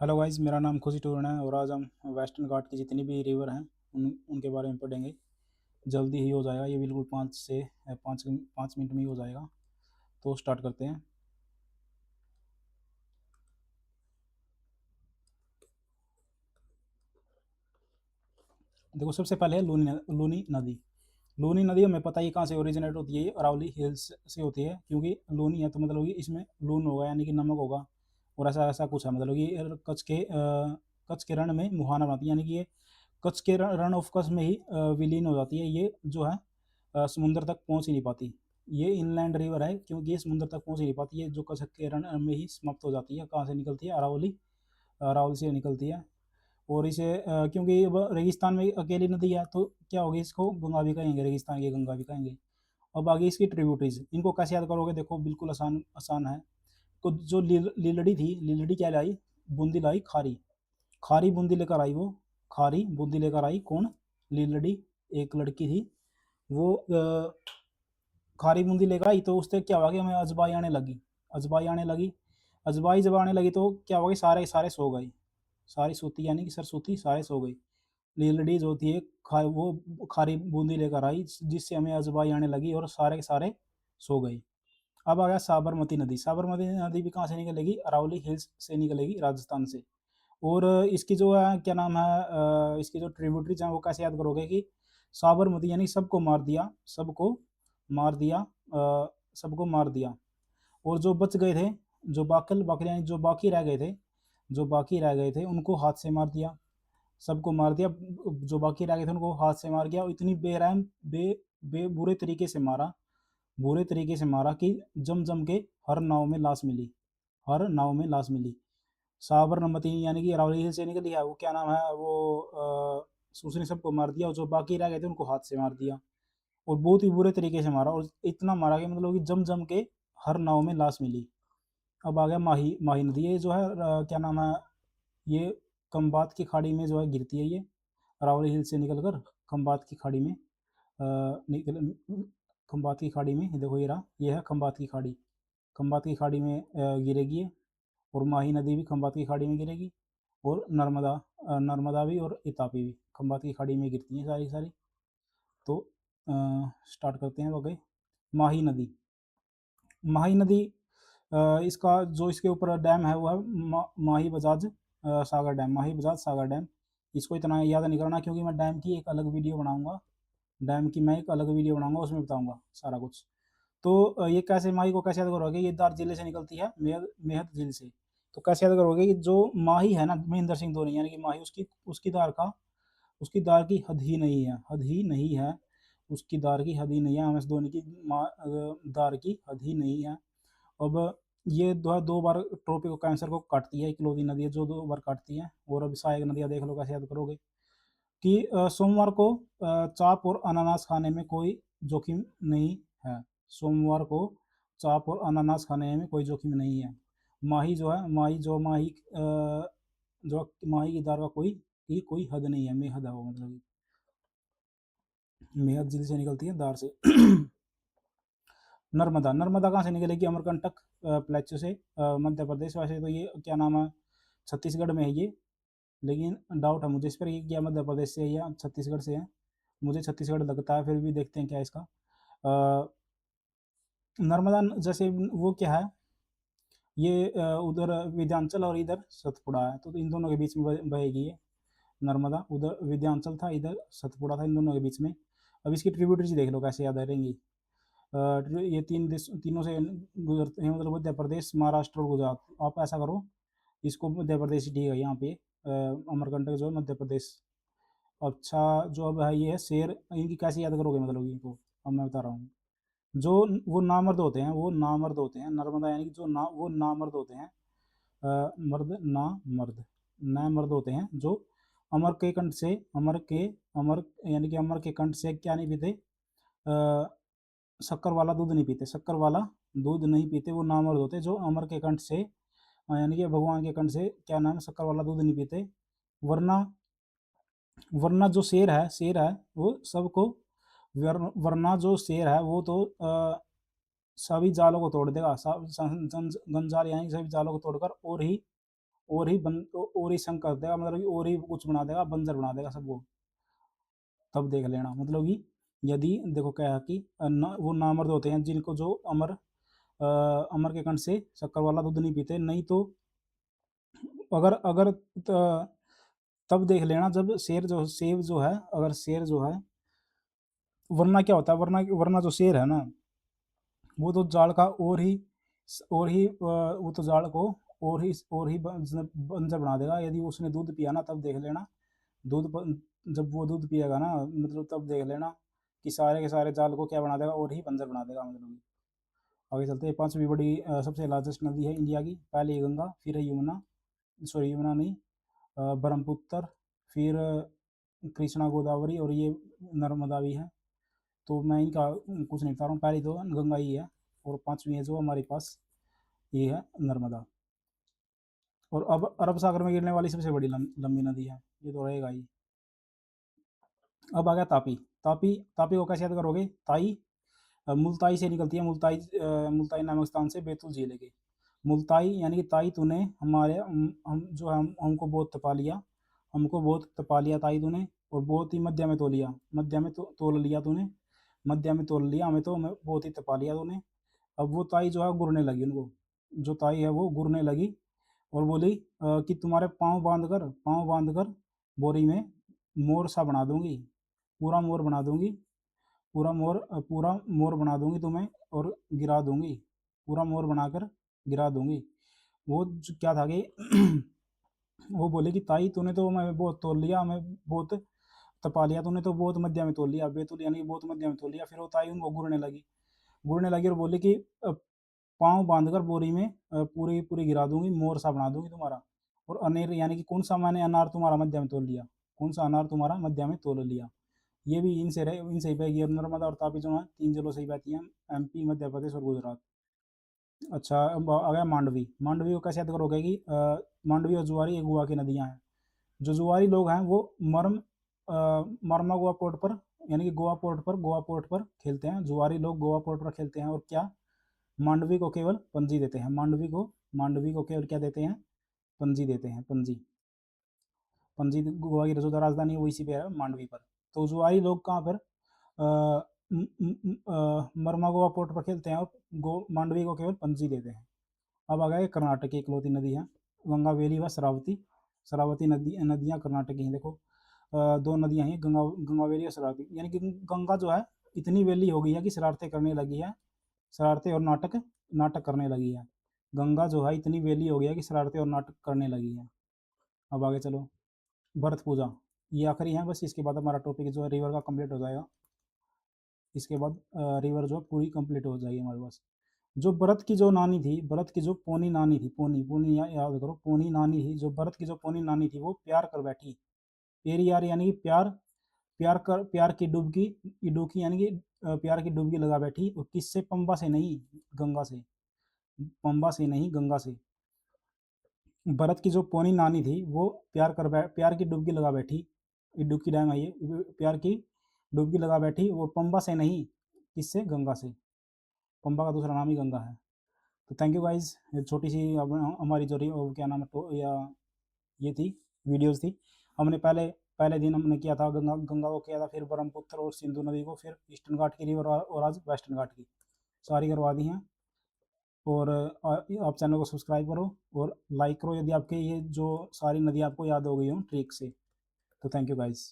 Hello guys, मेरा नाम खुशी टूरन है और आज हम वेस्टर्न घाट की जितनी भी रिवर हैं उनके बारे में पढ़ेंगे। जल्दी ही हो जाएगा ये, बिल्कुल 5 मिनट में ही हो जाएगा। तो स्टार्ट करते हैं। देखो, सबसे पहले है लूनी नदी। लूनी नदी हमें पता ही कहाँ से ओरिजिनेट होती है। ये अरावली हिल्स से होती है, क्योंकि लूनी है तो मतलब कि इसमें लून होगा, यानी कि नमक होगा। और ऐसा ऐसा कुछ है, मतलब कि कच्छ के रण में मुहाना बनाती है, यानी कि ये कच्छ के रण ऑफ कच्छ में ही विलीन हो जाती है। ये जो है समुंदर तक पहुंच ही नहीं पाती। ये इनलैंड रिवर है, क्योंकि ये समुंदर तक पहुंच ही नहीं पाती। ये जो कच्छ के रण में ही समाप्त हो जाती है। कहाँ से निकलती है? अरावली से निकलती है। और इसे क्योंकि अब रेगिस्तान में अकेली नदी है, तो क्या होगी, इसको गंगा भी कहेंगे, रेगिस्तान की गंगा भी कहेंगे। अब आगे इसकी ट्रिब्यूटरीज, इनको कैसे याद करोगे? देखो, बिल्कुल आसान आसान है। तो जो लीलड़ी थी, लीलड़ी क्या लाई? बूंदी लाई, खारी। खारी बूंदी लेकर आई वो। खारी बूंदी लेकर आई कौन? लीलड़ी। एक लड़की थी वो, खारी बूंदी लेकर आई तो उससे क्या हुआ कि हमें अजबाई आने लगी। अजबाई आने लगी। अजबाई जब आने लगी तो क्या हुआ कि सारे सारे सो गए। सारी सोती, यानी कि सरस्वती, सारे सो गई। लीलड़ी जो होती है, वो खारी बूंदी लेकर आई जिससे हमें अजबाई आने लगी और सारे के सारे सो गए। अब आ गया साबरमती नदी। साबरमती नदी भी कहाँ से निकलेगी? अरावली हिल्स से निकलेगी, राजस्थान से। और इसकी जो है क्या नाम है, इसकी जो ट्रिब्यूटरीज हैं वो कैसे याद करोगे कि साबरमती, यानी सबको मार दिया, सबको मार दिया, सबको मार दिया। और जो बच गए थे, जो बाकल बाकी, यानी जो बाकी रह गए थे, जो बाकी रह गए थे उनको हाथ से मार दिया। सबको मार दिया। जो बाकी रह गए थे उनको हाथ से मार गया। और इतनी बेरहम बुरे तरीके से मारा, बुरे तरीके से मारा कि जम जम के हर नाव में लाश मिली, हर नाव में लाश मिली। साबरमती यानी कि अरावली हिल से निकली है, वो क्या नाम है वो, उसने सबको मार दिया और जो बाकी रह गए थे उनको हाथ से मार दिया। और बहुत ही बुरे तरीके से मारा, और इतना मारा कि मतलब कि जम जम के हर नाव में लाश मिली। अब आ गया माही। माही नदी, ये जो है क्या नाम है, ये खंबात की खाड़ी में जो है गिरती है। ये अरावली हिल से निकलकर खंबात की खाड़ी में निकल खंबात की खाड़ी में, देखो ये रहा, ये है खंबात की खाड़ी। खंबात की खाड़ी में गिरेगी ये। और माही नदी भी खंबात की खाड़ी में गिरेगी। और नर्मदा भी और तापी भी खंबात की खाड़ी में गिरती हैं सारी सारी। तो स्टार्ट करते हैं आगे। माही नदी। माही नदी, इसका जो इसके ऊपर डैम है वो है माही बजाज सागर डैम। माही बजाज सागर डैम। इसको इतना याद नहीं करना, क्योंकि मैं डैम की एक अलग वीडियो बनाऊंगा। डैम की मैं एक अलग वीडियो बनाऊंगा, उसमें बताऊंगा सारा कुछ। तो ये कैसे, माही को कैसे याद करोगे? ये दार जिले से निकलती है, मेहद मेहद झील से। तो कैसे याद करोगे कि जो माही है ना, महेंद्र सिंह धोनी, यानी कि माही, उसकी उसकी दार का, उसकी दार की हद ही नहीं है, हद ही नहीं है। उसकी दार की हद ही नहीं है। एम एस धोनी की दार की हद ही नहीं है। अब ये दो बार ट्रॉपी को, कैंसर को काटती है, इकलौती नदी है जो 2 बार काटती है। और अब सहायक नदियाँ देख लो कैसे याद करोगे कि सोमवार को चाप और अनानास खाने में कोई जोखिम नहीं है। सोमवार को चाप और अनानास खाने में कोई जोखिम नहीं है। माही जो है, जो माही की दार का कोई हद नहीं है, मेहद है वो, मतलब मेहद झील से निकलती है दार से। नर्मदा। नर्मदा कहाँ से निकलेगी? अमरकंटक प्लेटू से, मध्य प्रदेश। वैसे तो ये क्या नाम है, छत्तीसगढ़ में है ये, लेकिन डाउट है मुझे इस पर, ये क्या मध्य प्रदेश से है या छत्तीसगढ़ से है। मुझे छत्तीसगढ़ लगता है, फिर भी देखते हैं क्या है इसका। नर्मदा जैसे वो क्या है, ये उधर विंध्याचल और इधर सतपुड़ा है, तो इन दोनों के बीच में बहेगी ये नर्मदा। उधर विंध्याचल था, इधर सतपुड़ा था, इन दोनों के बीच में। अब इसकी ट्रिब्यूटरीज देख लो कैसे याद रहेंगी। ये तीनों से गुजरते हैं, मतलब मध्य प्रदेश, महाराष्ट्र और गुजरात। आप ऐसा करो, इसको मध्य प्रदेश ठीक है यहाँ पे। अमरकंटक जो है मध्य प्रदेश। अच्छा, जो अब है ये है शेर। इनकी कैसे याद करोगे, मतलब इनको अब मैं बता रहा हूँ। जो वो नामर्द होते हैं, वो नामर्द होते हैं, नर्मदा यानी कि जो वो नामर्द होते हैं। मर्द ना मर्द, न मर्द होते हैं जो अमर के कंठ से, अमर यानी कि अमर के कंठ से क्या नहीं पीते? शक्कर वाला दूध नहीं पीते, शक्कर वाला दूध नहीं पीते, वो नामर्द होते हैं जो अमर के कंठ से, यानी कि भगवान के कंठ से क्या नाम है, शक्कर वाला दूध नहीं पीते। वरना, वरना जो शेर है वो सबको, वरना जो शेर है वो तो सभी जालों को तोड़ देगा। गंजाल यानी सभी जालों को तोड़कर और ही और ही और ही संक कर देगा, मतलब कि और ही कुछ बना देगा, बंजर बना देगा सबको। तब देख लेना, मतलब कि यदि देखो क्या है कि वो नामर्द होते हैं जिनको जो अमर के कंठ से शक्कर वाला दूध नहीं पीते, नहीं तो अगर अगर तब देख लेना जब शेर जो सेब जो है, अगर शेर जो है, वरना क्या होता है, वरना वरना जो शेर है ना, वो तो जाल का वो तो जाल को और ही बंजर बना देगा। यदि उसने दूध पिया ना, तब देख लेना जब वो दूध पिएगा ना, मतलब तब देख लेना कि सारे के सारे जाल को क्या बना देगा, और ही बंजर बना देगा, मतलब। आगे चलते हैं। पांचवी बड़ी सबसे लार्जेस्ट नदी है इंडिया की, पहले गंगा, फिर है यमुना, सॉरी यमुना नहीं, ब्रह्मपुत्र, फिर कृष्णा, गोदावरी, और ये नर्मदा भी है। तो मैं इनका कुछ नहीं बता रहा हूँ, पहली तो गंगा ही है, और पांचवी है जो हमारे पास, ये है नर्मदा। और अब अरब सागर में गिरने वाली सबसे बड़ी लंबी नदी है, ये तो रहेगा ही। अब आ गया तापी। तापी को कैसे याद करोगे? मुल्ताई से निकलती है, मुल्ताई नामक स्थान से बैतूल जिले के। मुल्ताई यानी कि ताई तूने हमारे हम जो हमको बहुत तपा लिया, हमको बहुत तपा लिया ताई तूने, और बहुत ही मध्य में तो लिया, मध्य में तो तोल लिया तूने, मध्य में तोल लिया हमें तो, हमें बहुत ही तपा लिया तूने। अब वो ताई जो है गुरने लगी उनको, जो ताई है वो गुरने लगी, और बोली कि तुम्हारे पाँव बांध कर बोरी में मोर सा बना दूंगी, पूरा मोर बना दूंगी, पूरा मोर बना दूंगी तुम्हें, और गिरा दूंगी, पूरा मोर बनाकर गिरा दूंगी। वो क्या था कि वो बोले कि ताई तूने तो हमें बहुत तोल लिया, हमें बहुत तपा लिया तूने, तो बहुत मध्य में तोल लिया, बेतुल यानी कि बहुत मध्य में तोल लिया। फिर वो ताई उनको घूरने लगी और बोली कि पाँव बांधकर बोरी में पूरी पूरी गिरा दूंगी, मोर सा बना दूंगी तुम्हारा। और अनेर यानी कि कौन सा मैंने अनार तुम्हारा मध्य में तोल लिया, कौन सा अनार तुम्हारा मध्य में तोल लिया। ये भी इनसे ही बहेगी। और नर्मदा और तापी जो है, तीन जलों से ही बहती हैं, एमपी, मध्य प्रदेश और गुजरात। अच्छा, अब आ गया मांडवी। मांडवी को कैसे याद करोगे कि मांडवी और जुआरी एक गोवा की नदियां हैं। जो जुआरी लोग हैं वो मरमा गोवा पोर्ट पर, यानी कि गोवा पोर्ट पर खेलते हैं। जुआरी लोग गोवा पोर्ट पर खेलते हैं, और क्या, मांडवी को केवल पंजी देते हैं। मांडवी को केवल क्या देते हैं? पंजी देते हैं, पंजी। पंजी गोवा की जो राजधानी है वो इसी पे है, मांडवी पर। तो जुआरी लोग कहाँ पर मरमा गोवा पोर्ट पर खेलते हैं, और मांडवी को केवल पंजी देते हैं। अब आ गए कर्नाटक की इकलौती नदी है, गंगा वेली व शरावती। शरावती नदियाँ कर्नाटक की हैं। देखो दो नदियाँ हैं, गंगा वेली और शरावती, यानी कि गंगा जो है इतनी वेली हो गई है कि शरारतें करने लगी है, शरारतें और नाटक नाटक करने लगी है। गंगा जो है इतनी वेली हो गई है कि शरारतें और नाटक करने लगी है। अब आगे चलो, भरत पूजा, ये आखिरी है बस, इसके बाद हमारा टॉपिक जो है रिवर का कंप्लीट हो जाएगा। इसके बाद रिवर जो है पूरी कंप्लीट हो जाएगी हमारे पास। जो भरत की जो नानी थी, भरत की जो पोनी नानी थी, पोनी पोनी याद करो, पोनी नानी थी जो भरत की जो पोनी नानी थी, वो प्यार कर बैठी। पेरियार यानी कि प्यार, प्यार की डुबकी यानी कि प्यार की डुबकी लगा बैठी। और किससे? पंबा से नहीं, गंगा से। पंबा से नहीं, गंगा से। भरत की जो पोनी नानी थी वो प्यार की डुबकी लगा बैठी। ये डुबकी डैम है ये, प्यार की डुबकी लगा बैठी, वो पंबा से नहीं, किससे? गंगा से। पंबा का दूसरा नाम ही गंगा है। तो थैंक यू गाइज, ये छोटी सी हमारी जो क्या नाम है या ये थी, वीडियोस थी। हमने पहले पहले दिन हमने किया था गंगा गंगा को किया था, फिर ब्रह्मपुत्र और सिंधु नदी को, फिर ईस्टर्न घाट की रिवर, और आज वेस्टर्न घाट की सारी करवा दी हैं। और आप चैनल को सब्सक्राइब करो और लाइक करो, यदि आपके ये जो सारी नदी आपको याद हो गई हो ट्रिक से। तो थैंक यू गाइज।